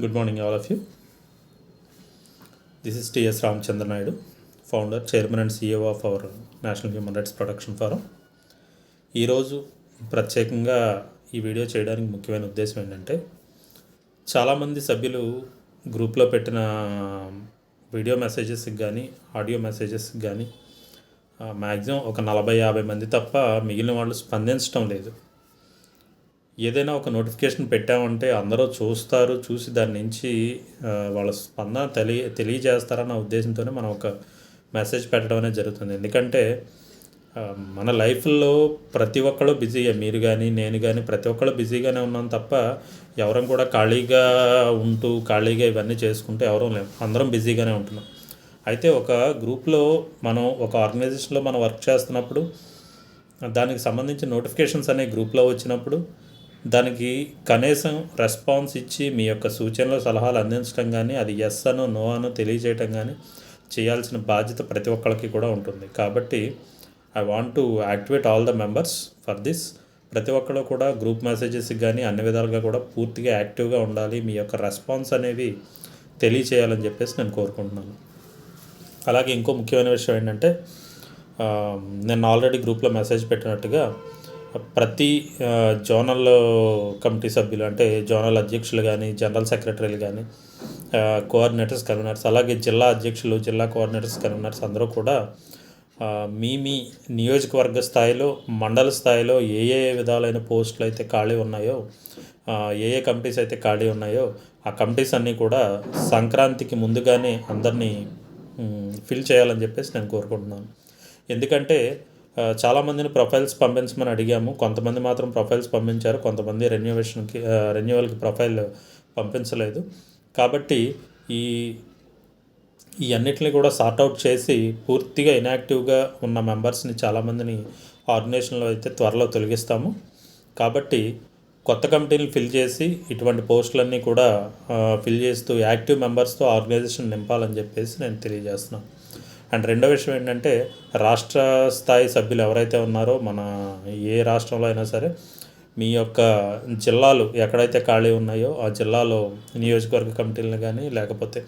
Good morning, all of you. This is T.S. Ramchandra Naidu, founder, chairman and CEO of our National Human Rights Protection Forum. ఈరోజు ప్రత్యేకంగా ఈ video చేయడానికి ముఖ్యమైన ఉద్దేశం ఏంటంటే, చాలామంది సభ్యులు గ్రూప్లో పెట్టిన వీడియో మెసేజెస్కి కానీ ఆడియో మెసేజెస్కి కానీ మ్యాక్సిమం ఒక 40-50 మంది తప్ప మిగిలిన వాళ్ళు స్పందించడం లేదు. ఏదైనా ఒక నోటిఫికేషన్ పెట్టామంటే అందరూ చూస్తారు, చూసి దాని నుంచి వాళ్ళ స్పందన తెలియజేస్తారన్న ఉద్దేశంతోనే మనం ఒక మెసేజ్ పెట్టడం అనేది జరుగుతుంది. ఎందుకంటే మన లైఫ్లో ప్రతి ఒక్కళ్ళు బిజీయే, మీరు కానీ నేను కానీ ప్రతి ఒక్కళ్ళు బిజీగానే ఉన్నాం తప్ప ఎవరం కూడా ఖాళీగా ఉంటూ ఖాళీగా ఇవన్నీ చేసుకుంటూ ఎవరూ లేము, అందరం బిజీగానే ఉంటున్నాం. అయితే ఒక గ్రూప్లో మనం ఒక ఆర్గనైజేషన్లో మనం వర్క్ చేస్తున్నప్పుడు దానికి సంబంధించిన నోటిఫికేషన్స్ అనే గ్రూప్లో వచ్చినప్పుడు దానికి కనీసం రెస్పాన్స్ ఇచ్చి మీ యొక్క సూచనలు సలహాలు అందించడం కానీ, అది ఎస్ అనో నో అనో తెలియజేయటం కానీ చేయాల్సిన బాధ్యత ప్రతి ఒక్కరికి కూడా ఉంటుంది. కాబట్టి I want to activate all the members for this. ప్రతి ఒక్కరు కూడా గ్రూప్ మెసేజెస్కి కానీ అన్ని విధాలుగా కూడా పూర్తిగా యాక్టివ్గా ఉండాలి, మీ యొక్క రెస్పాన్స్ అనేవి తెలియచేయాలని చెప్పేసి నేను కోరుకుంటున్నాను. అలాగే ఇంకో ముఖ్యమైన విషయం ఏంటంటే, నేను ఆల్రెడీ గ్రూప్లో మెసేజ్ పెట్టినట్టుగా ప్రతి జోనల్ కమిటీ సభ్యులు అంటే జోనల్ అధ్యక్షులు కానీ, జనరల్ సెక్రటరీలు కానీ, కోఆర్డినేటర్స్, కన్వీనర్స్, అలాగే జిల్లా అధ్యక్షులు, జిల్లా కోఆర్డినేటర్స్, కన్వీనర్స్ అందరూ కూడా మీ నియోజకవర్గ స్థాయిలో, మండల స్థాయిలో ఏ విధాలైన పోస్టులు అయితే ఖాళీ ఉన్నాయో, ఏ కమిటీస్ అయితే ఖాళీ ఉన్నాయో ఆ కమిటీస్ అన్నీ కూడా సంక్రాంతికి ముందుగానే అందరినీ ఫిల్ చేయాలని చెప్పేసి నేను కోరుకుంటున్నాను. ఎందుకంటే చాలామందిని ప్రొఫైల్స్ పంపించమని అడిగాము. కొంతమంది మాత్రం ప్రొఫైల్స్ పంపించారు, కొంతమంది రెన్యువల్కి ప్రొఫైల్ పంపించలేదు. కాబట్టి ఈ అన్నిటిని కూడా సార్ట్అవుట్ చేసి పూర్తిగా ఇన్యాక్టివ్గా ఉన్న మెంబర్స్ని చాలామందిని ఆర్గనైజేషన్లో అయితే త్వరలో తొలగిస్తాము. కాబట్టి కొత్త కమిటీని ఫిల్ చేసి ఇటువంటి పోస్టులన్నీ కూడా ఫిల్ చేస్తూ యాక్టివ్ మెంబర్స్తో ఆర్గనైజేషన్ నింపాలని చెప్పేసి నేను తెలియజేస్తున్నాను. అండ్ రెండో విషయం ఏంటంటే, రాష్ట్ర స్థాయి సభ్యులు ఎవరైతే ఉన్నారో, మన ఏ రాష్ట్రంలో అయినా సరే మీ యొక్క జిల్లాలు ఎక్కడైతే ఖాళీ ఉన్నాయో ఆ జిల్లాలో నియోజకవర్గ కమిటీలను కానీ లేకపోతే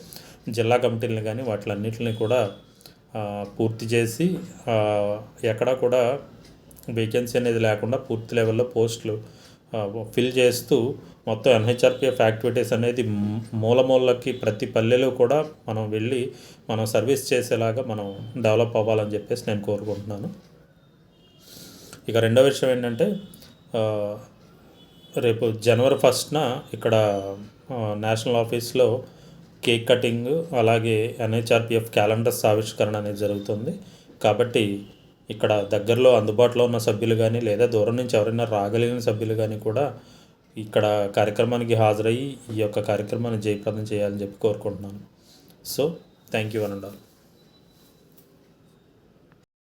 జిల్లా కమిటీలను కానీ వాటిలన్నింటినీ కూడా పూర్తి చేసి ఎక్కడా కూడా వేకెన్సీ అనేది లేకుండా పూర్తి లెవెల్లో పోస్టులు ఫిల్ చేస్తూ మొత్తం ఎన్హెచ్ఆర్పిఎఫ్ యాక్టివిటీస్ అనేది మూలకి ప్రతి పల్లెలో కూడా మనం వెళ్ళి మనం సర్వీస్ చేసేలాగా మనం డెవలప్ అవ్వాలని చెప్పేసి నేను కోరుకుంటున్నాను. ఇక రెండో విషయం ఏంటంటే, రేపు జనవరి 1న ఇక్కడ నేషనల్ ఆఫీస్లో కేక్ కటింగ్, అలాగే ఎన్హెచ్ఆర్పిఎఫ్ క్యాలెండర్స్ ఆవిష్కరణ అనేది జరుగుతుంది. కాబట్టి ఇక్కడ దగ్గరలో అందుబాటులో ఉన్న సభ్యులు కానీ లేదా దూరం నుంచి ఎవరైనా రాగలిగిన సభ్యులు కానీ కూడా ఇక్కడ కార్యక్రమానికి హాజరయ్యి ఈ యొక్క కార్యక్రమాన్ని జయప్రదం చేయాలని చెప్పి కోరుకుంటున్నాను. So thank you one and all.